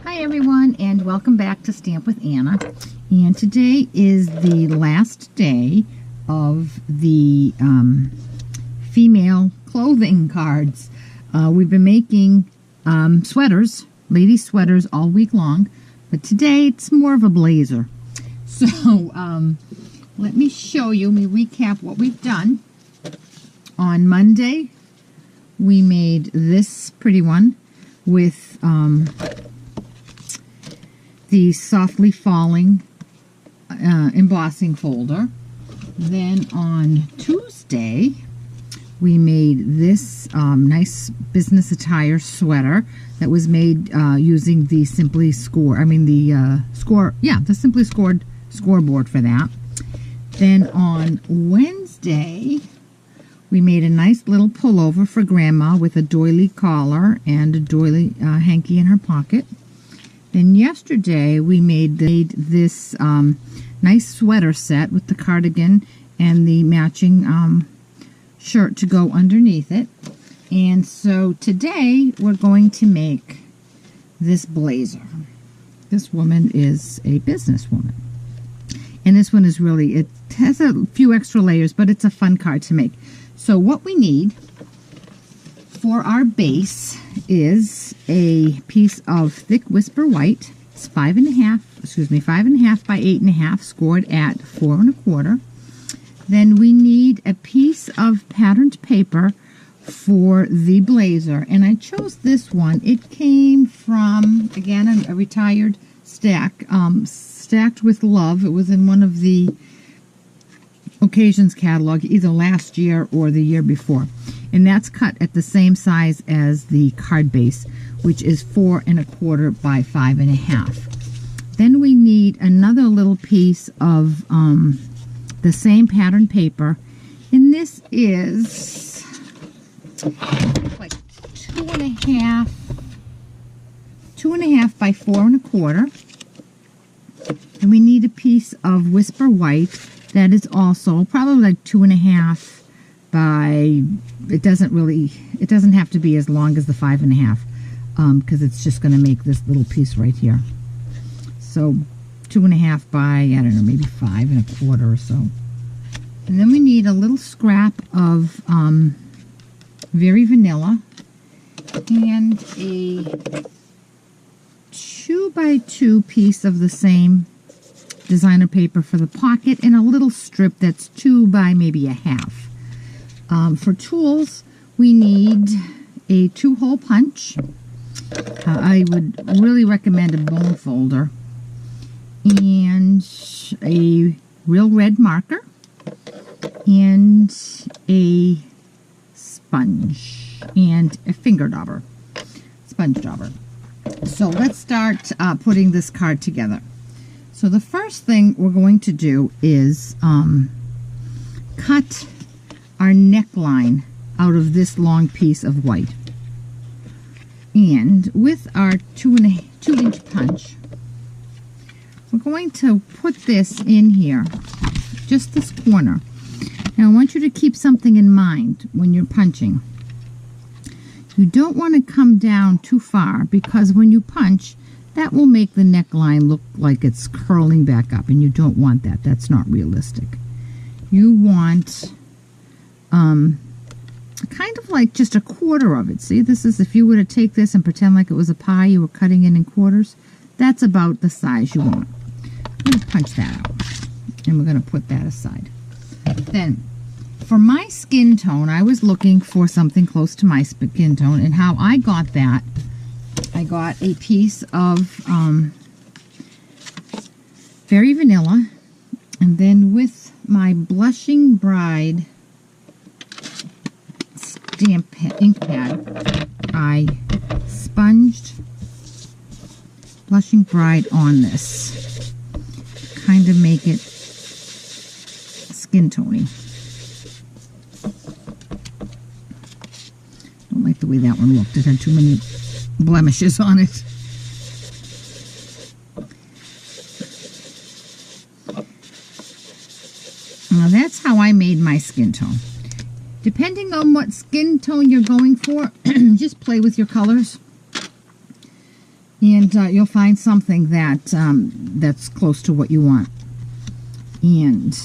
Hi everyone, and welcome back to Stamp with Anna. And today is the last day of the female clothing cards. We've been making sweaters, lady sweaters, all week long, but today it's more of a blazer. So let me show you, let me recap what we've done. On Monday, we made this pretty one with the softly falling embossing folder. Then on Tuesday, we made this nice business attire sweater that was made using the Simply Score. The Simply Scored scoreboard for that. Then on Wednesday, we made a nice little pullover for Grandma with a doily collar and a doily hanky in her pocket. Then yesterday we made this nice sweater set with the cardigan and the matching shirt to go underneath it. And so today we're going to make this blazer. This woman is a businesswoman. And this one is really, it has a few extra layers, but it's a fun card to make. So what we need for our base is a piece of thick Whisper White. It's 5.5 by 8.5, scored at 4 1/4. Then we need a piece of patterned paper for the blazer, and I chose this one. It came from, again, a retired stack, Stacked with Love. It was in one of the occasions catalog, either last year or the year before, and that's cut at the same size as the card base, which is 4 1/4 by 5.5. Then we need another little piece of the same pattern paper, and this is like 2.5 by 4 1/4. And we need a piece of Whisper White that is also probably like 2.5 by, it doesn't have to be as long as the 5.5, because it's just going to make this little piece right here. So 2.5 by, I don't know, maybe 5 1/4 or so. And then we need a little scrap of Very Vanilla and a 2 by 2 piece of the same designer paper for the pocket, and a little strip that's 2 by maybe 1/2. For tools, we need a 2-hole punch. I would really recommend a bone folder, and a real red marker, and a sponge, and a finger dauber, sponge dauber. So let's start putting this card together. So the first thing we're going to do is cut our neckline out of this long piece of white. And with our 2-inch punch, we're going to put this in here, just this corner. Now I want you to keep something in mind when you're punching. You don't want to come down too far, because when you punch, that will make the neckline look like it's curling back up, and you don't want that. That's not realistic. You want kind of like just 1/4 of it. See, this is, if you were to take this and pretend like it was a pie you were cutting it in quarters, that's about the size you want. I'm going to punch that out, and we're going to put that aside. Then, for my skin tone, I was looking for something close to my skin tone, and how I got that, I got a piece of Very Vanilla, and then with my Blushing Bride stamp ink pad, I sponged Blushing Bride on this, kind of make it skin tony. Don't like the way that one looked. It had too many blemishes on it. Now that's how I made my skin tone. Depending on what skin tone you're going for, just play with your colors. And you'll find something that that's close to what you want. And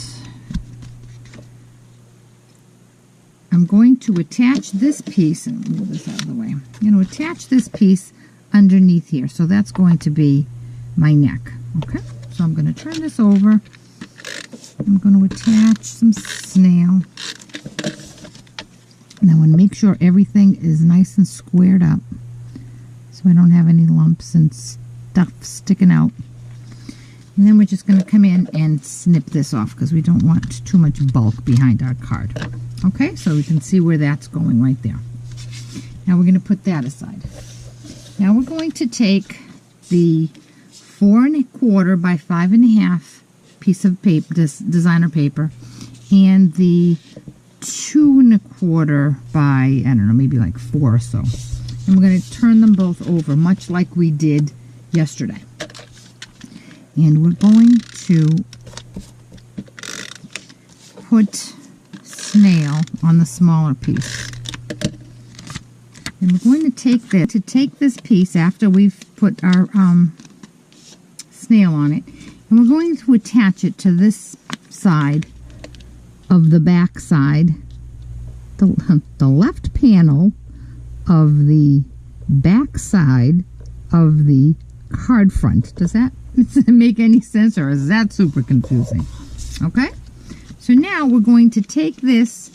I'm going to attach this piece, and move this out of the way. I'm going to attach this piece underneath here. So that's going to be my neck. Okay, so I'm going to turn this over. I'm going to attach some snail. And I want to make sure everything is nice and squared up, so I don't have any lumps and stuff sticking out. And then we're just going to come in and snip this off because we don't want too much bulk behind our card. Okay, so we can see where that's going right there. Now we're going to put that aside. Now we're going to take the 4 1/4 by 5 1/2 piece of paper, designer paper, and the 2 1/4 by, I don't know, maybe like 4 or so. And we're going to turn them both over, much like we did yesterday. And we're going to put snail on the smaller piece. And we're going to take this piece after we've put our snail on it, and we're going to attach it to this side of the back side, the left panel of the back side of the card front. Does that make any sense, or is that super confusing? Okay, so now we're going to take this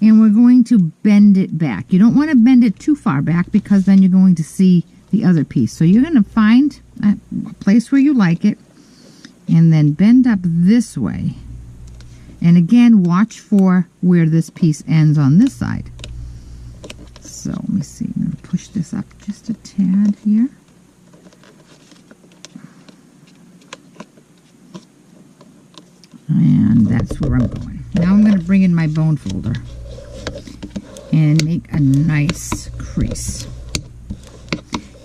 and we're going to bend it back. You don't want to bend it too far back because then you're going to see the other piece. So you're going to find a place where you like it and then bend up this way. And again, watch for where this piece ends on this side. So let me see, I'm going to push this up just a tad here. And that's where I'm going. Now I'm going to bring in my bone folder and make a nice crease.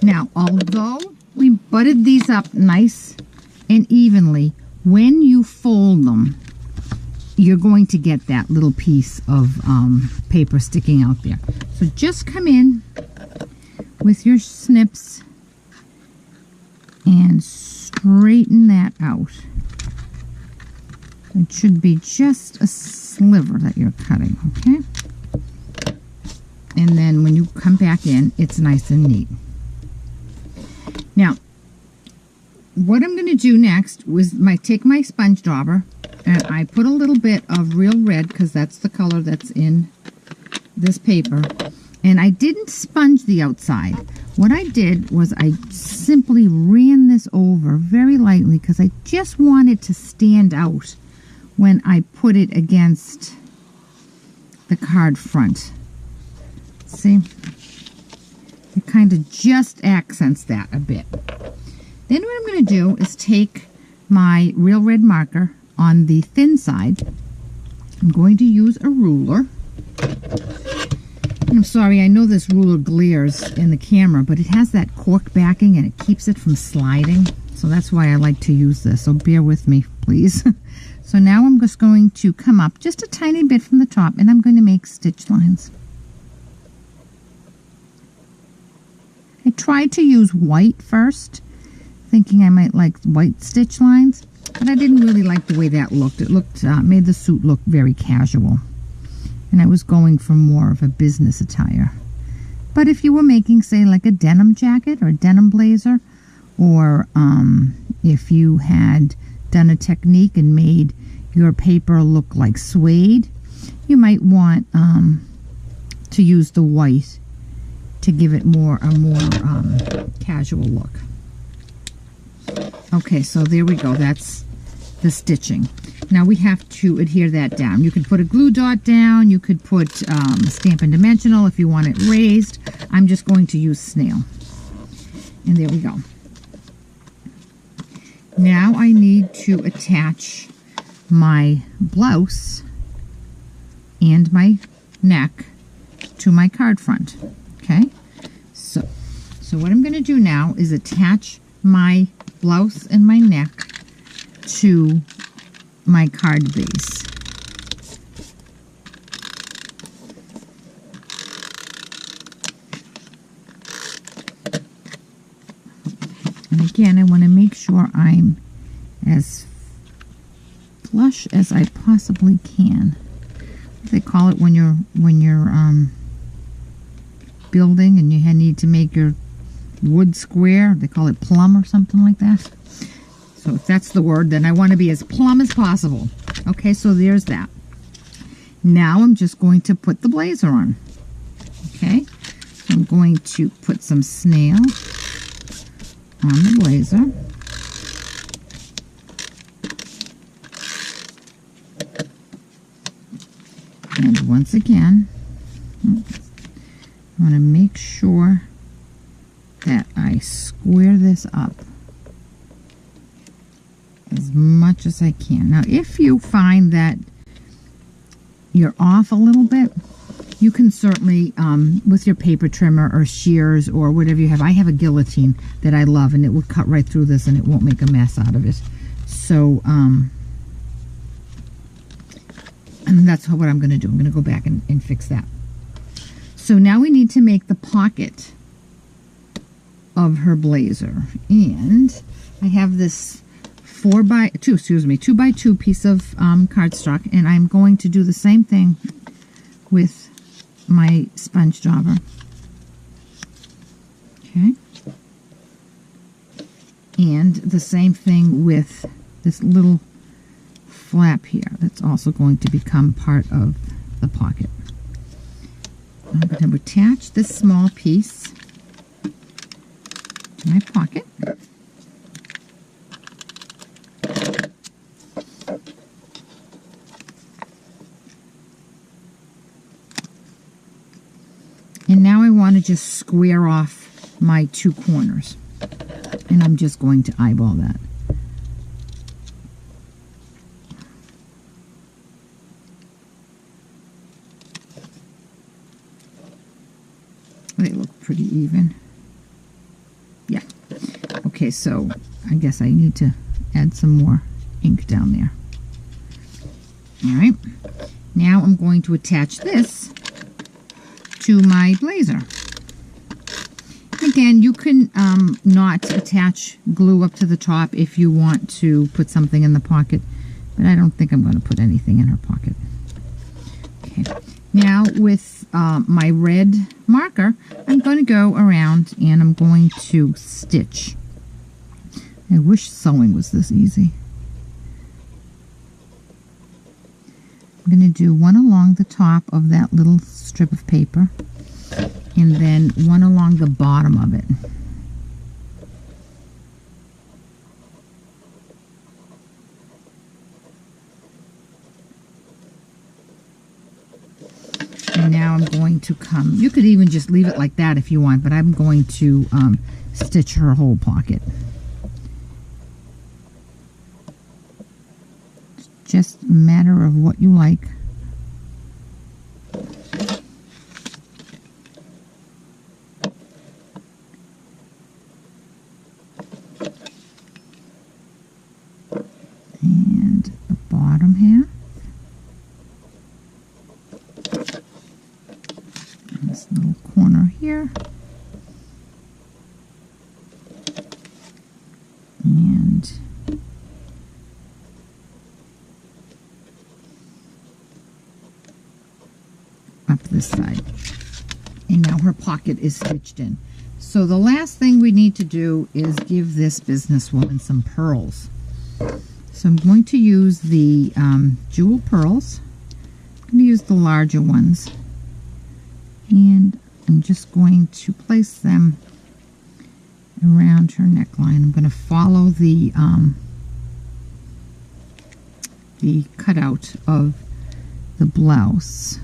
Now, although we butted these up nice and evenly, when you fold them, you're going to get that little piece of paper sticking out there. So just come in with your snips and straighten that out. It should be just a sliver that you're cutting, okay? And then when you come back in, it's nice and neat. Now, what I'm going to do next was take my sponge dauber, and I put a little bit of real red because that's the color that's in this paper. And I didn't sponge the outside. What I did was I simply ran this over very lightly because I just wanted to stand out when I put it against the card front. See? It kind of just accents that a bit. Then what I'm going to do is take my real red marker on the thin side. I'm going to use a ruler. And I'm sorry, I know this ruler glares in the camera, but it has that cork backing and it keeps it from sliding. So that's why I like to use this. So bear with me, please. So now I'm just going to come up just a tiny bit from the top, and I'm going to make stitch lines. I tried to use white first, thinking I might like white stitch lines, but I didn't really like the way that looked. It looked made the suit look very casual, and I was going for more of a business attire. But if you were making, say, like a denim jacket or a denim blazer, or if you had done a technique and made your paper look like suede, you might want to use the white to give it a more casual look. Okay, so there we go. That's the stitching. Now we have to adhere that down. You could put a glue dot down. You could put Stampin' Dimensional if you want it raised. I'm just going to use snail. And there we go. Now I need to attach my blouse and my neck to my card front. Okay, so what I'm going to do now is attach my blouse and my neck to my card base. And again, I want to make sure I'm as flush as I possibly can. They call it when you're building and you need to make your wood square. They call it plumb or something like that. So if that's the word, then I want to be as plumb as possible. Okay, so there's that. Now I'm just going to put the blazer on. Okay, so I'm going to put some snail on the blazer. And once again, I want to make sure that I square this up as much as I can. Now, if you find that you're off a little bit, you can certainly, with your paper trimmer or shears or whatever you have, I have a guillotine that I love, and it will cut right through this and it won't make a mess out of it. So, and that's what I'm going to do. I'm going to go back and fix that. So now we need to make the pocket of her blazer. And I have this 2x2 piece of cardstock, and I'm going to do the same thing with my sponge dauber. Okay. And the same thing with this little flap here. That's also going to become part of the pocket. I'm going to attach this small piece to my pocket. And now I want to just square off my two corners. And I'm just going to eyeball that. They look pretty even. Yeah. Okay, so I guess I need to add some more ink down there. All right. Now I'm going to attach this to my blazer. Again, you can not attach glue up to the top if you want to put something in the pocket, but I don't think I'm going to put anything in her pocket. Okay. Now with my red marker, I'm going to go around and I'm going to stitch. I wish sewing was this easy. I'm going to do one along the top of that little strip of paper and then one along the bottom of it. And now I'm going to come, you could even just leave it like that if you want, but I'm going to stitch her whole pocket. It's just a matter of what you like. And the bottom half. This little corner here, and up this side. And now her pocket is stitched in. So the last thing we need to do is give this businesswoman some pearls. So I'm going to use the jewel pearls. I'm going to use the larger ones. And I'm just going to place them around her neckline. I'm going to follow the cutout of the blouse.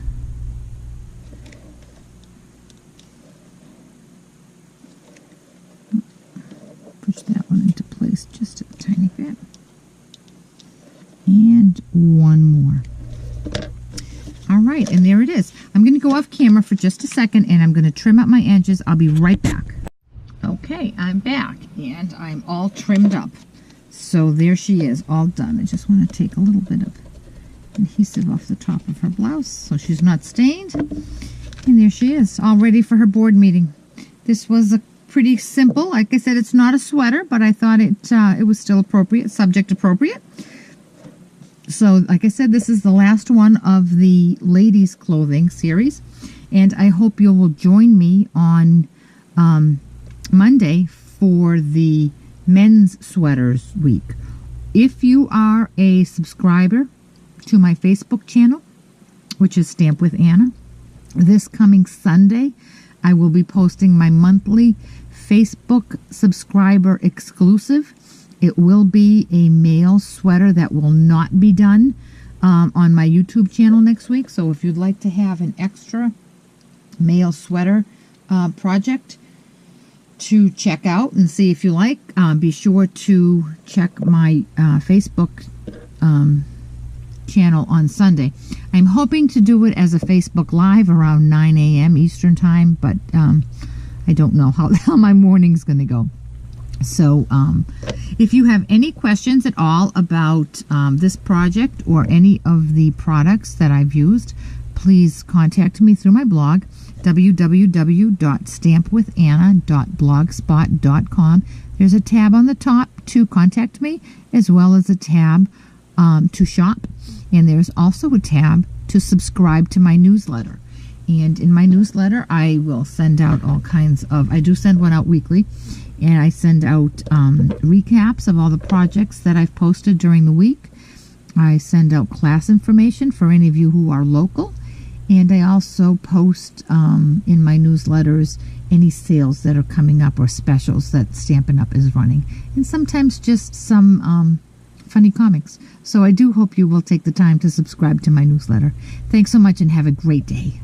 Push that one into place just a tiny bit. And one more. All right, and there it is. I'm going to go off camera for just a second and I'm going to trim up my edges. I'll be right back. Okay, I'm back and I'm all trimmed up. So there she is, all done. I just want to take a little bit of adhesive off the top of her blouse so she's not stained. And there she is, all ready for her board meeting. This was a pretty simple. Like I said, it's not a sweater, but I thought it was still appropriate, subject appropriate. So, like I said, this is the last one of the ladies' clothing series, and I hope you will join me on Monday for the men's sweaters week. If you are a subscriber to my Facebook channel, which is Stamp with Anna, this coming Sunday, I will be posting my monthly Facebook subscriber exclusive. It will be a male sweater that will not be done on my YouTube channel next week. So if you'd like to have an extra male sweater project to check out and see if you like, be sure to check my Facebook channel on Sunday. I'm hoping to do it as a Facebook Live around 9 a.m. Eastern Time, but I don't know how my morning's going to go. So if you have any questions at all about this project or any of the products that I've used, please contact me through my blog, www.stampwithanna.blogspot.com. There's a tab on the top to contact me, as well as a tab to shop, and there's also a tab to subscribe to my newsletter. And in my newsletter, I will send out all kinds of, I do send one out weekly, and I send out recaps of all the projects that I've posted during the week. I send out class information for any of you who are local, and I also post in my newsletters any sales that are coming up or specials that Stampin' Up! Is running, and sometimes just some funny comics. So I do hope you will take the time to subscribe to my newsletter. Thanks so much and have a great day.